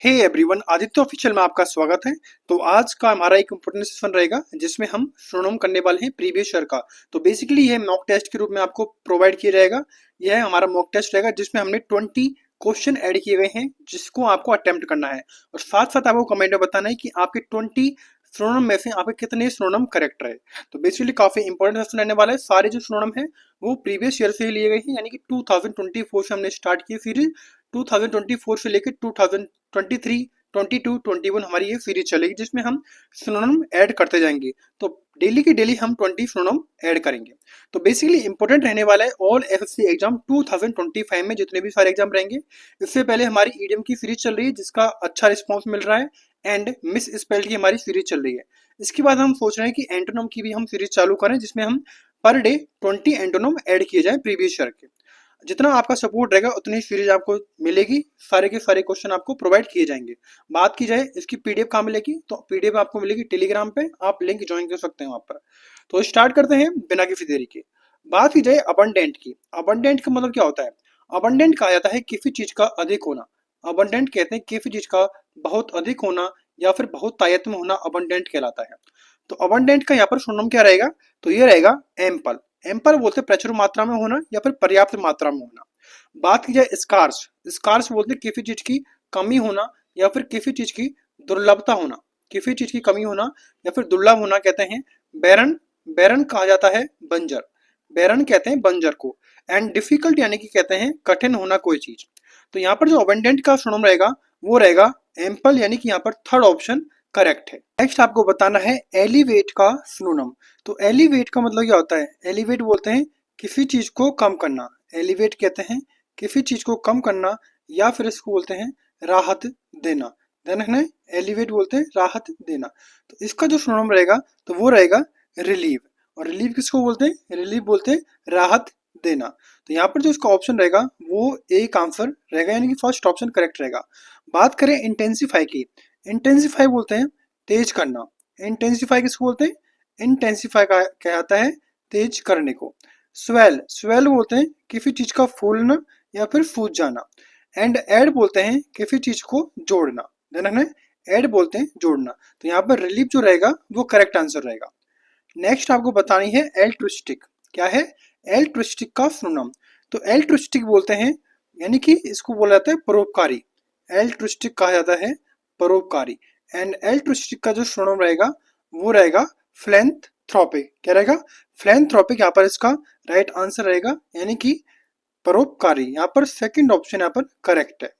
Hey everyone, Aditya official में आपका स्वागत है। तो आज का हमारा एक इम्पोर्टेंट सेशन रहेगा जिसमें हम सुनम करने वाले हैं प्रीवियस ईयर का। तो बेसिकली ये मॉक टेस्ट के रूप में आपको प्रोवाइड किया जाएगा। यह हमारा मॉक टेस्ट रहेगा जिसमें हमने 20 क्वेश्चन ऐड किए गए हैं जिसको आपको अटेम्प्ट करना है और साथ साथ आपको कमेंट में बताना है कि आपके 20 सुनोनम में से आपके कितने सुनोनम करेक्ट रहे। तो बेसिकली काफी इंपॉर्टेंट सेशन रहने वाला है। सारे जो सुनोनम है वो प्रीवियस ईयर से ही लिए गए हैं, यानी कि 2024 से हमने स्टार्ट की सीरीज। 2024 से लेकर 2023, 22, 21 हमारी ये सीरीज चलेगी जिसमें हम सिनोनिम ऐड करते जाएंगे। तो डेली की डेली हम 20 सिनोनिम ऐड करेंगे। तो बेसिकली इंपॉर्टेंट रहने वाला है ऑल एसएससी एग्जाम 2025 में जितने भी सारे एग्जाम रहेंगे। इससे पहले हमारी ईडीएम की सीरीज चल रही है जिसका अच्छा रिस्पॉन्स मिल रहा है एंड मिस स्पेल्ड की हमारी सीरीज चल रही है। इसके बाद हम सोच रहे हैं कि एंटोनम की भी हम सीरीज चालू करें जिसमें हम पर डे 20 एंटोनम ऐड किए जाए प्रीवियस ईयर के। जितना आपका सपोर्ट रहेगा उतनी सीरीज आपको मिलेगी, सारे के सारे क्वेश्चन आपको प्रोवाइड किए जाएंगे। बात की जाए इसकी पीडीएफ कहाँ मिलेगी, तो पीडीएफ आपको मिलेगी टेलीग्राम पे, आप लिंक ज्वाइन कर सकते हैं वहां पर। तो स्टार्ट करते हैं बिना किसी देरी के। बात की जाए अबंडेंट की। अबंडेंट का मतलब क्या होता है? अबंडेंट कहा जाता है किसी चीज का अधिक होना। अबंडेंट कहते हैं किसी चीज का बहुत अधिक होना या फिर बहुत तायत में होना अबंडेंट कहलाता है। तो अबंडेंट का यहाँ पर सुनम क्या रहेगा, तो ये रहेगा एम्पल। एम्पल बोलते हैं प्रचुर मात्रा में होना या फिर पर्याप्त मात्रा में होना। बात की जाए स्कार्स। स्कार्स बोलते हैं किसी चीज की कमी होना या फिर किसी चीज की दुर्लभता होना। किसी चीज की कमी होना या फिर दुर्लभ होना कहते हैं बैरन। बैरन कहा जाता है बंजर। बैरन कहते हैं बंजर को। एंड डिफिकल्ट यानी कि कहते हैं कठिन होना कोई चीज। तो यहाँ पर जो अबंडेंट का सुनम रहेगा वो रहेगा एम्पल, यानी कि यहाँ पर थर्ड ऑप्शन करेक्ट है। नेक्स्ट आपको बताना है एलिवेट का सिनोनिम। तो एलिवेट का मतलब क्या होता है? एलिवेट बोलते हैं किसी चीज को कम करना। एलिवेट कहते हैं किसी चीज को कम करना या फिर इसको बोलते हैं राहत देना। ध्यान रखना है, एलिवेट बोलते हैं राहत देना। तो इसका जो सिनोनिम रहेगा तो वो रहेगा रिलीव। और रिलीव किसको बोलते हैं? रिलीव बोलते हैं राहत देना। तो यहाँ पर जो इसका ऑप्शन रहेगा वो एक आंसर रहेगा, यानी कि फर्स्ट ऑप्शन करेक्ट रहेगा। बात करें इंटेंसिफाई की। इंटेंसिफाई बोलते हैं तेज करना। इंटेंसिफाई किसको बोलते हैं? इंटेंसिफाई का कहता है तेज करने को। स्वेल। स्वेल बोलते हैं किसी चीज का फूलना या फिर फूट जाना। एंड ऐड बोलते हैं किसी चीज को जोड़ना। ध्यान रखना है, ऐड बोलते हैं जोड़ना। तो यहाँ पर रिलीफ जो रहेगा वो करेक्ट आंसर रहेगा। नेक्स्ट आपको बतानी है एल्ट्रिस्टिक। क्या है? एल्ट्रिस्टिक का सिनोनिम। तो एल्ट्रिस्टिक बोलते हैं, यानी कि इसको बोला जाता है परोपकारी। एल्ट्रिस्टिक कहा जाता है परोपकारी। एंड एल्ट्रिस्टिक का जो सिनोनिम रहेगा वो रहेगा फिलैंथ्रोपिक। क्या रहेगा? फिलैंथ्रोपिक यहाँ पर इसका राइट आंसर रहेगा, यानी कि परोपकारी। यहाँ पर सेकंड ऑप्शन यहाँ पर करेक्ट है।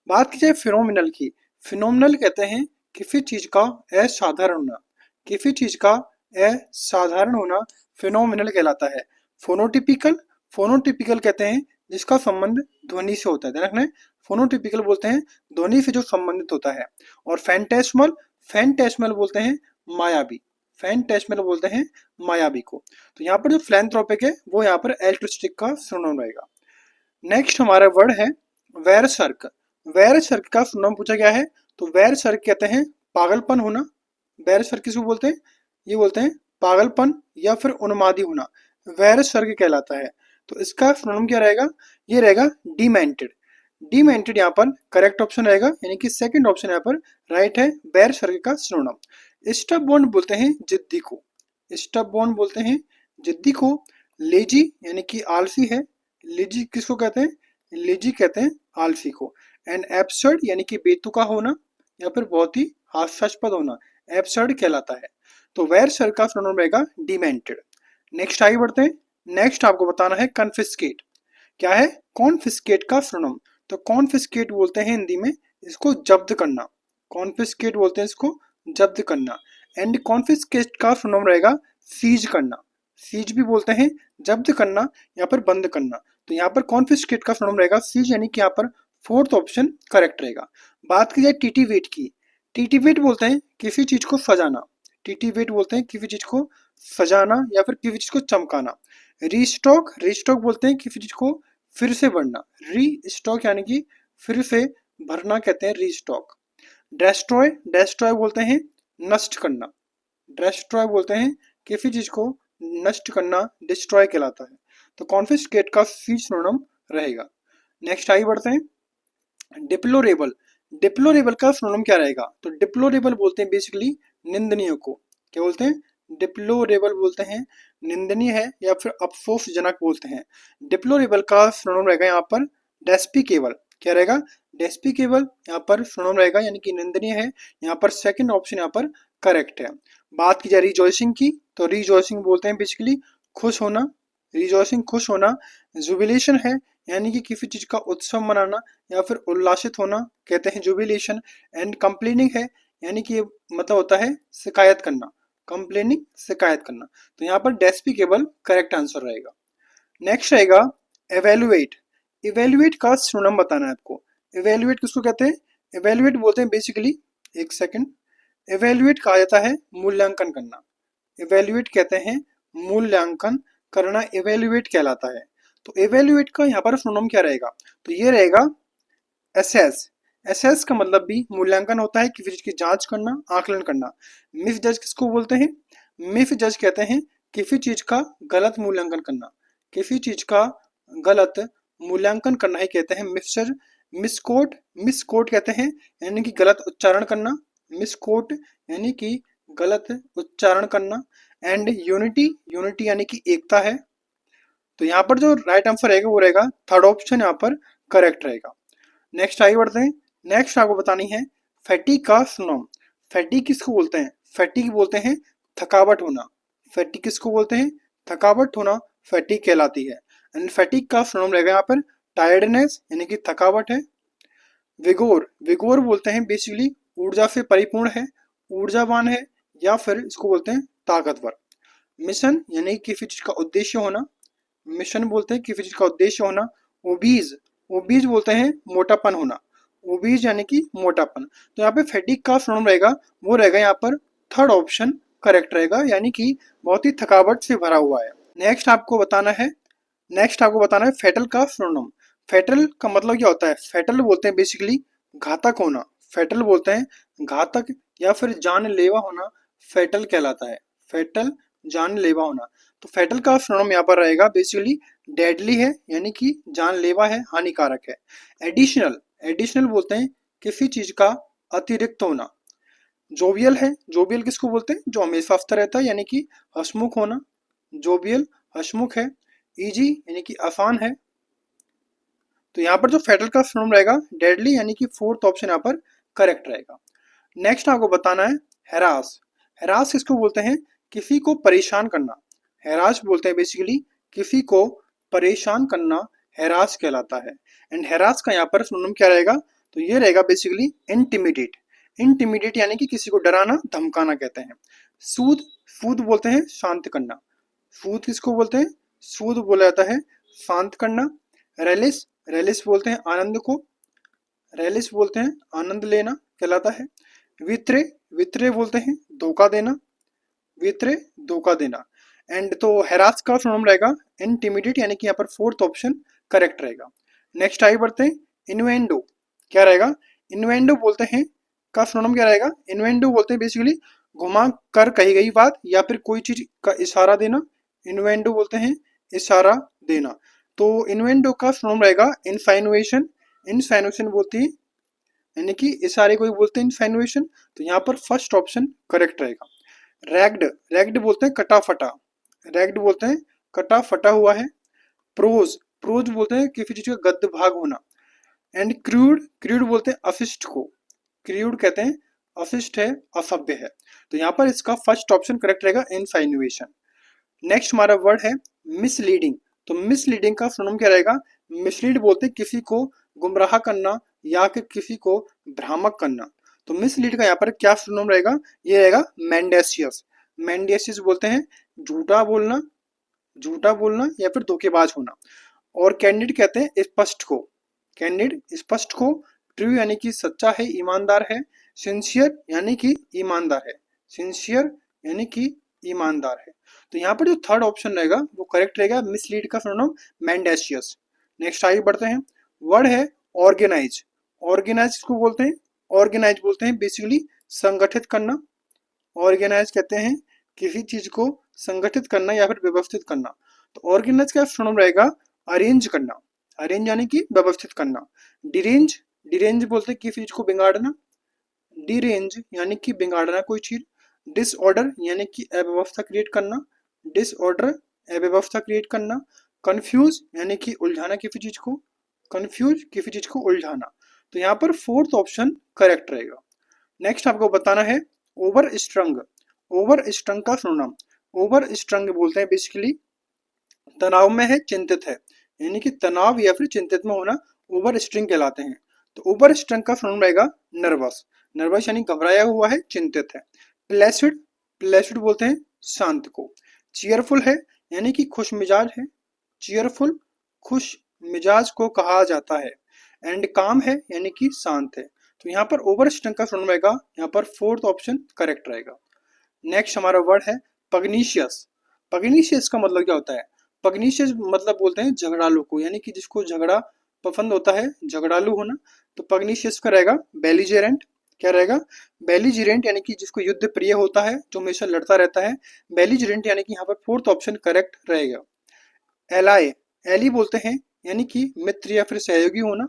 बात की जाए फिनोमिनल की। फिनोमिनल कहते हैं किसी चीज का असाधारण होना। किसी चीज का असाधारण होना फिनोमिनल कहलाता है। फोनोटिपिकल। फोनोटिपिकल कहते हैं जिसका संबंध ध्वनि से होता है। ध्यान रखना है, फोनोटिपिकल बोलते हैं ध्वनि से जो संबंधित होता है। और फैंटेस्मल। फैंटेस्मल बोलते हैं मायावी। फैंटेस्मल बोलते हैं मायावी को। तो यहाँ पर जो फिलैंथ्रोपिक है वो यहाँ पर एल्ट्रिस्टिक का सिनोनिम रहेगा। नेक्स्ट हमारा वर्ड है वैरसर्क। वैरसर्क का नाम पूछा गया है। तो वैरसर्क कहते हैं पागलपन होना। वैरसर्क किसको बोलते हैं? ये बोलते हैं पागलपन या फिर उन्मादी होना, वैरसर्क कहलाता है। तो इसका सिनोनिम क्या रहेगा? ये रहेगा डिमेंटेड। डिमेंटेड यहाँ पर करेक्ट ऑप्शन रहेगा, यानी कि सेकंड ऑप्शन यहाँ पर राइट है वैरसर्क का सिनोनिम। स्टबबोर्न बोलते हैं जिद्दी को। स्टबबोर्न बोलते हैं जिद्दी को। लेजी यानी कि आलसी है। लेजी किसको कहते हैं? लेजी कहते हैं आलसी को। एंड एब्सर्ड यानी कि बेतुका होना या फिर बहुत ही हास्यास्पद होना, एब्सर्ड कहलाता है। तो वैरसर्क का सिनोनिम रहेगा डिमेंटेड। नेक्स्ट आगे बढ़ते हैं। नेक्स्ट आपको बताना है कन्फिस्केट। क्या है? कॉन्फिस्केट का सिनोनिम। तो कॉन्फिस्केट बोलते हैं हिंदी में इसको जब्त करना। कॉन्फिस्केट बोलते हैं इसको जब्त करना। एंड कॉन्फिस्केट का सिनोनिम रहेगा सीज करना। सीज भी बोलते हैं जब्त करना या फिर बंद करना। तो यहाँ पर कॉन्फिस्केट का सिनोनिम रहेगा सीज, यानी कि यहाँ पर फोर्थ ऑप्शन करेक्ट रहेगा। बात की जाए टीटीवेट की। टीटीवेट बोलते हैं किसी चीज को सजाना। टीटीवेट बोलते हैं किसी चीज को सजाना या फिर किसी चीज को चमकाना। रीस्टॉक। रीस्टॉक बोलते हैं किसी चीज को फिर से भरना। रीस्टॉक यानी कि फिर से भरना कहते हैं रीस्टॉक। डेस्ट्रॉय। डेस्ट्रॉय बोलते हैं नष्ट करना। डेस्ट्रॉय बोलते हैं किसी चीज को नष्ट करना, डिस्ट्रॉय कहलाता है। तो कॉन्फिस्केट का सी सिनोनिम रहेगा। नेक्स्ट आगे बढ़ते हैं। डिप्लोरेबल। डिप्लोरेबल का सिनोनिम क्या रहेगा? तो डिप्लोरेबल बोलते हैं बेसिकली निंदनीय को। क्या बोलते हैं? डिप्लोरेबल बोलते हैं निंदनीय है या फिर अफसोसजनक बोलते हैं। डिप्लोरेबल का सिनोनिम रहेगा यहाँ पर डेस्पिकेबल। क्या रहेगा? डेस्पिकेबल यहाँ पर सिनोनिम रहेगा, यानी कि निंदनीय है। यहाँ पर सेकंड ऑप्शन यहाँ पर करेक्ट है। बात की जाए रिजॉइसिंग की, तो रिजॉइसिंग बोलते हैं बेसिकली खुश होना। रिजॉइसिंग खुश होना। जुबिलेशन है यानी कि किसी चीज का उत्सव मनाना या फिर उल्लासित होना, कहते हैं जुबिलेशन। एंड कंप्लेनिंग है यानी कि मतलब होता है शिकायत करना। कंप्लेनिंग शिकायत करना। तो यहाँ पर डेस्पिकेबल करेक्ट आंसर रहेगा। नेक्स्ट रहेगा एवेलुएट। इवेल्युएट का सिनोनिम बताना है आपको। इवेल्युएट किसको कहते हैं? इवेल्युएट बोलते हैं बेसिकली, एक सेकंड, इवेल्युएट कहा जाता है मूल्यांकन करना। इवेल्युएट कहते हैं मूल्यांकन करना, इवेल्युएट कहलाता है। तो इवेल्युएट का यहाँ पर सिनोनिम क्या रहेगा? तो ये रहेगा एसेस। एसेस का मतलब भी मूल्यांकन होता है, किसी चीज की जांच करना, आकलन करना। मिस जज किसको बोलते हैं? मिस जज कहते हैं किसी चीज का गलत मूल्यांकन करना। किसी चीज का गलत मूल्यांकन करना ही कहते हैं मिस जज। मिसकोट, मिसकोट कहते हैं यानी कि गलत उच्चारण करना। मिसकोट यानी कि गलत उच्चारण करना। एंड यूनिटी, यूनिटी यानी कि एकता है। तो यहाँ पर जो राइट आंसर रहेगा वो रहेगा थर्ड ऑप्शन यहाँ पर करेक्ट रहेगा। नेक्स्ट आगे बढ़ते हैं। नेक्स्ट आपको बतानी है फैटिग का सिनोनिम। फैटिग किसको बोलते हैं? फैटिग बोलते हैं थकावट होना। फैटिग किसको बोलते हैं? थकावट होना फैटिग कहलाती है। एंड फैटिग का सिनोनिम रहेगा यहाँ पर टायर्डनेस यानी कि थकावट है। विगोर, विगोर बोलते हैं बेसिकली ऊर्जा से परिपूर्ण है, ऊर्जावान है, या फिर इसको बोलते हैं ताकतवर। मिशन यानी किसी चीज का उद्देश्य होना। मिशन बोलते हैं किसी चीज का उद्देश्य होना। ओबीज, ओबीज बोलते हैं मोटापन होना। ओबीज यानी कि मोटापन। तो यहाँ पे फैटिग का सिनोनिम रहेगा वो रहेगा यहाँ पर थर्ड ऑप्शन करेक्ट रहेगा, यानी कि बहुत ही थकावट से भरा हुआ है। नेक्स्ट आपको बताना है, नेक्स्ट आपको बताना है फेटल का सिनोनिम। फेटल का मतलब क्या होता है? फेटल बोलते हैं बेसिकली घातक होना। फेटल बोलते हैं घातक या फिर जानलेवा होना, फेटल कहलाता है। फेटल, जानलेवा होना। तो फेटल का सिनोनिम यहाँ पर रहेगा बेसिकली डेडली है यानी कि जानलेवा है, हानिकारक है। एडिशनल, एडिशनल बोलते हैं किसी चीज का अतिरिक्त होना। जोवियल है, जोवियल किसको बोलते हैं? जो हमेशा हंसता रहता है यानी कि हंसमुख होना। जोवियल हंसमुख है। इजी यानी कि आसान है। तो यहाँ पर जो फेटल का सिनोनिम रहेगा डेडली यानी कि फोर्थ ऑप्शन यहाँ पर करेक्ट रहेगा। नेक्स्ट आपको बताना है हैरास। हैरास किसको बोलते हैं? किसी को परेशान करना। हैरास बोलते हैं बेसिकली किसी को परेशान करना, हैरास कहलाता है। एंड हैरास का यहाँ पर सिनोनिम क्या रहेगा? तो ये रहेगा बेसिकली इंटिमिडेट। इंटिमिडेट यानी कि किसी को डराना, धमकाना कहते हैं। सूद, सूद बोलते हैं शांत करना। सूद किसको बोलते हैं? सूद बोला जाता है शांत करना। रेलिस, रेलिस बोलते हैं आनंद को। रेलिस बोलते हैं आनंद लेना कहलाता है। वित्रे, वित्रे बोलते हैं धोखा देना। वित्रे, धोखा देना। एंड तो हैरास का सिनोनिम रहेगा इंटिमिडेट यानी कि यहाँ पर फोर्थ ऑप्शन करेक्ट रहेगा। नेक्स्ट आगे बढ़ते हैं। इन्वेंडो क्या रहेगा? इन्वेंडो बोलते हैं का सिनोनिम क्या रहेगा? इन्वेंडो बोलते हैं बेसिकली घुमा कर कही गई बात या फिर कोई चीज का इशारा देना। इन्वेंडो बोलते हैं इशारा देना। तो इन्वेंडो का सिनोनिम रहेगा इनफैनुएशन। इनफैनुएशन बोलती है यानी कि इशारे को ही बोलते हैं इनफैनुएशन। तो यहाँ पर फर्स्ट ऑप्शन करेक्ट रहेगा। रैग्ड, रैग्ड बोलते हैं कटा फटा। रैग्ड बोलते हैं कटा फटा हुआ है। प्रोज, प्रोज बोलते हैं किसी चीज का गद्य भाग होना। एंड क्रूड, क्रूड बोलते हैं अशिष्ट को। क्रूड कहते हैं अशिष्ट है, असभ्य है। तो यहाँ पर इसका फर्स्ट ऑप्शन करेक्ट रहेगा इनफैनुएशन। नेक्स्ट हमारा वर्ड है मिसलीडिंग। तो मिसलीडिंग का सिनोनिम क्या रहेगा? मिसलीड बोलते हैं किसी को गुमराह करना या कि किसी को भ्रामक करना। तो मिसलीड का यहाँ पर क्या सिनोनिम रहेगा? ये रहेगा मेंडेसियस। मेंडेसियस बोलते हैं झूठा बोलना, झूठा बोलना या फिर धोखेबाज होना। और कैंडिड कहते हैं स्पष्ट को। कैंडिड स्पष्ट को। ट्रू यानी कि सच्चा है, ईमानदार है। सिंसियर यानी कि ईमानदार है। सिंसियर यानी कि ईमानदार है। तो यहाँ पर जो थर्ड ऑप्शन रहेगा वो करेक्ट रहेगा, मिसलीड का सिनोनिम मेंडेसियस। नेक्स्ट आगे बढ़ते हैं। वर्ड है ऑर्गेनाइज। ऑर्गेनाइज किसको बोलते हैं? ऑर्गेनाइज बोलते हैं बेसिकली संगठित करना। ऑर्गेनाइज कहते हैं किसी चीज को संगठित करना या फिर व्यवस्थित करना। तो ऑर्गेनाइज का सिनोनिम रहेगा अरेंज करना। अरेंज यानी कि व्यवस्थित करना। डिरेंज, डिरेंज बोलते हैं किसी चीज को बिगाड़ना, डिरेंज यानी कि बिगाड़ना कोई चीज। डिसऑर्डर यानी कि अव्यवस्था क्रिएट करना, डिसऑर्डर अव्यवस्था क्रिएट करना। कंफ्यूज यानी कि उलझाना किसी चीज को, कंफ्यूज किसी चीज को उलझाना। तो यहाँ पर फोर्थ ऑप्शन करेक्ट रहेगा। नेक्स्ट आपको बताना है ओवर स्ट्रंग। ओवर स्ट्रंग का सिनोनिम, ओवर स्ट्रंग बोलते हैं बेसिकली तनाव में है, चिंतित है, यानी कि तनाव या फिर चिंतित में होना ओवर स्ट्रिंग कहलाते हैं। तो ओवर स्ट्रिंग का सिनोनिम रहेगा नर्वस। नर्वस यानी घबराया हुआ है, चिंतित है। प्लेसिड, प्लेसिड बोलते हैं शांत को। चीयरफुल है यानी कि खुश मिजाज है, चीयरफुल खुश मिजाज को कहा जाता है। एंड काम है यानी कि शांत है। तो यहाँ पर ओवर स्ट्रिंग का सिनोनिम रहेगा, यहाँ पर फोर्थ ऑप्शन करेक्ट रहेगा। नेक्स्ट हमारा वर्ड है पग्नीशियस। पग्नीशियस का मतलब क्या होता है? पग्नीशियस मतलब बोलते हैं झगड़ालू को, यानी कि जिसको झगड़ा पसंद होता है, झगड़ालू होना। तो पग्नीशियस का रहेगा बेलिजेरेंट। क्या रहेगा? बेलिजेरेंट यानी कि जिसको युद्ध प्रिय होता है, जो हमेशा लड़ता रहता है। बेलिजेरेंट यानी कि यहाँ पर फोर्थ ऑप्शन करेक्ट रहेगा। एलाई, एली बोलते हैं यानी कि मित्र या फिर सहयोगी होना।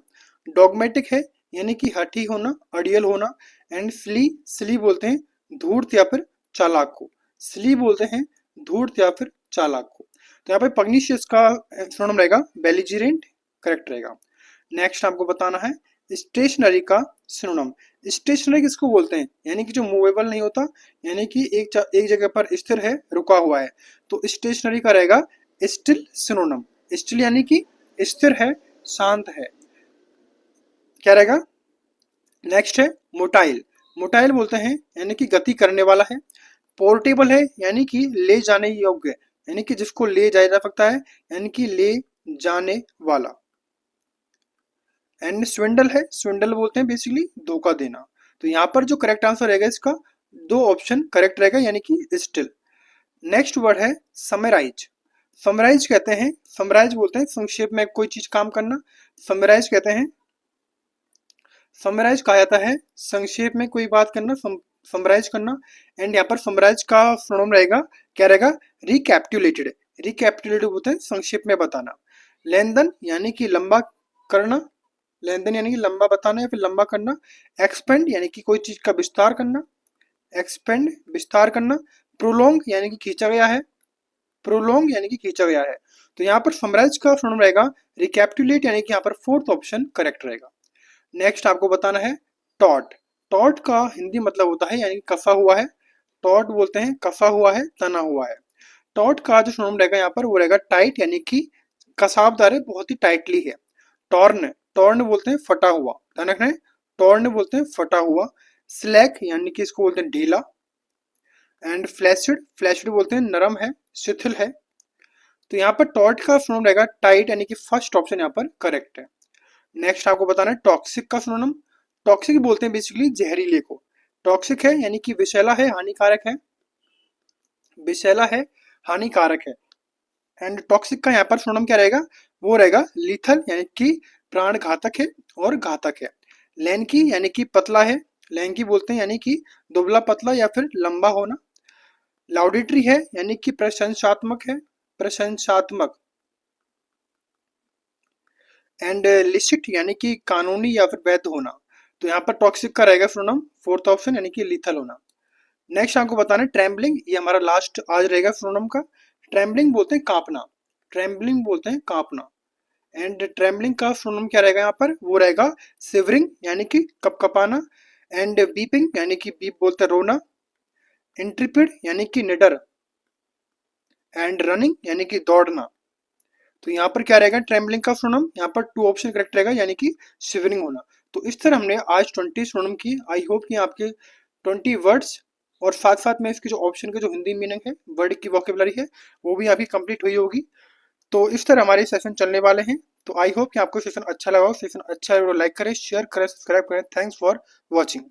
डॉगमेटिक है यानी कि हठी होना, अड़ियल होना। एंड स्ली, स्ली बोलते हैं धूर्त या फिर चालाक को, स्ली बोलते हैं धूर्त या फिर चालाक को। तो यहाँ पे पग्नीशियस का सिनोनिम रहेगा बेलिजेरेंट, करेक्ट रहेगा। नेक्स्ट आपको बताना है स्टेशनरी का सिनोनिम। स्टेशनरी किसको बोलते हैं? यानी कि जो मूवेबल नहीं होता, यानी कि एक जगह पर स्थिर है, रुका हुआ है। तो स्टेशनरी का रहेगा स्टिल सिनोनिम। स्टिल यानी कि स्थिर है, शांत है। क्या रहेगा? नेक्स्ट है मोटाइल। मोटाइल बोलते हैं यानी कि गति करने वाला है। पोर्टेबल है यानी कि ले जाने योग्य, यानी कि जिसको ले जाया जा सकता है, यानी कि ले जाने वाला। एंड स्विंडल है, स्विंडल बोलते हैं बेसिकली धोखा देना। तो यहाँ पर जो करेक्ट आंसर रहेगा इसका, दो ऑप्शन करेक्ट रहेगा, यानी कि स्टिल। नेक्स्ट वर्ड है समराइज। समराइज कहते हैं, समराइज बोलते हैं संक्षेप में कोई चीज काम करना, समराइज कहते हैं। समराइज कहा जाता है संक्षेप में कोई बात करना, समराइज करना। एंड यहाँ पर समराइज का सिनोनिम रहेगा, क्या रहेगा? रिकैपिटुलेटेड। रिकैपिटुलेटेड बोलते हैं संक्षेप में बताना। लेन देन यानी कि लंबा करना, लेन देन यानी कि लंबा बताना या फिर लंबा करना। एक्सपेंड यानी कि कोई चीज का विस्तार करना, एक्सपेंड विस्तार करना। प्रोलोंग यानी कि खींचा गया है, प्रोलोंग यानी कि खींचा गया है। तो यहाँ पर समराइज का सिनोनिम रहेगा रिकैपिटुलेट, यानी कि यहाँ पर फोर्थ ऑप्शन करेक्ट रहेगा। नेक्स्ट आपको बताना है टॉट। टॉट का हिंदी मतलब होता है यानी कि कसा हुआ है। टॉट बोलते हैं कसा हुआ है, तना हुआ है। टॉट का जो सिनोनिम रहेगा यहाँ पर वो रहेगा टाइट, यानी कि कसावदार है, बहुत ही टाइटली है। टॉर्न, टॉर्न बोलते हैं फटा हुआ, ध्यान रखना है, टॉर्न बोलते हैं फटा हुआ। स्लैक यानी कि इसको बोलते हैं ढीला। एंड फ्लैसिड, फ्लैसिड बोलते हैं नरम है, शिथिल है। तो यहाँ पर टॉट का सिनोनिम रहेगा टाइट, यानी कि फर्स्ट ऑप्शन यहाँ पर करेक्ट है। नेक्स्ट आपको बताना है टॉक्सिक का सिनोनिम। टॉक्सिक बोलते हैं बेसिकली जहरीले को। टॉक्सिक है यानी कि विषैला है, हानिकारक है, विषैला है, हानिकारक है। एंड टॉक्सिक का यहाँ पर सिनोनिम क्या रहेगा? वो रहेगा लीथल, यानी कि प्राण घातक है और घातक है। लैंकी यानी कि पतला है, लैंकी बोलते हैं यानी कि दुबला पतला या फिर लंबा होना। लाउडिटरी है यानी कि प्रशंसात्मक है, प्रशंसात्मक। एंड लिसिट यानी कि कानूनी या फिर वैध होना। तो यहाँ पर टॉक्सिक का रहेगा सिनोनिम फोर्थ ऑप्शन, यानी कि लीथल होना। नेक्स्ट आपको बताना है ट्रेम्बलिंग, ये हमारा लास्ट आज रहेगा सिनोनिम का। ट्रेम्बलिंग बोलते हैं कांपना, ट्रेम्बलिंग बोलते हैं कांपना। एंड ट्रेम्बलिंग का सिनोनिम क्या रहेगा यहाँ पर? वो रहेगा सिवरिंग यानी कि कपकपाना। एंड बीपिंग यानी कि बीप बोलते हैं रोना। इंट्रिपिड यानी कि निडर। एंड रनिंग यानी कि दौड़ना। तो यहाँ पर क्या रहेगा ट्रेम्बलिंग का सिनोनिम? यहाँ पर टू ऑप्शन करेक्ट रहेगा, यानी कि शिवरिंग होना। तो इस तरह हमने आज 20 सिनोनिम की। आई होप कि आपके 20 वर्ड्स और साथ साथ में इसके जो ऑप्शन के जो हिंदी मीनिंग है, वर्ड की वोकेबलरी है, वो भी आपकी कंप्लीट हुई होगी। तो इस तरह हमारे सेशन चलने वाले हैं। तो आई होप कि आपको सेशन अच्छा लगा हो। सेशन अच्छा है तो लाइक करें, शेयर करें, सब्सक्राइब करें। Thanks for watching.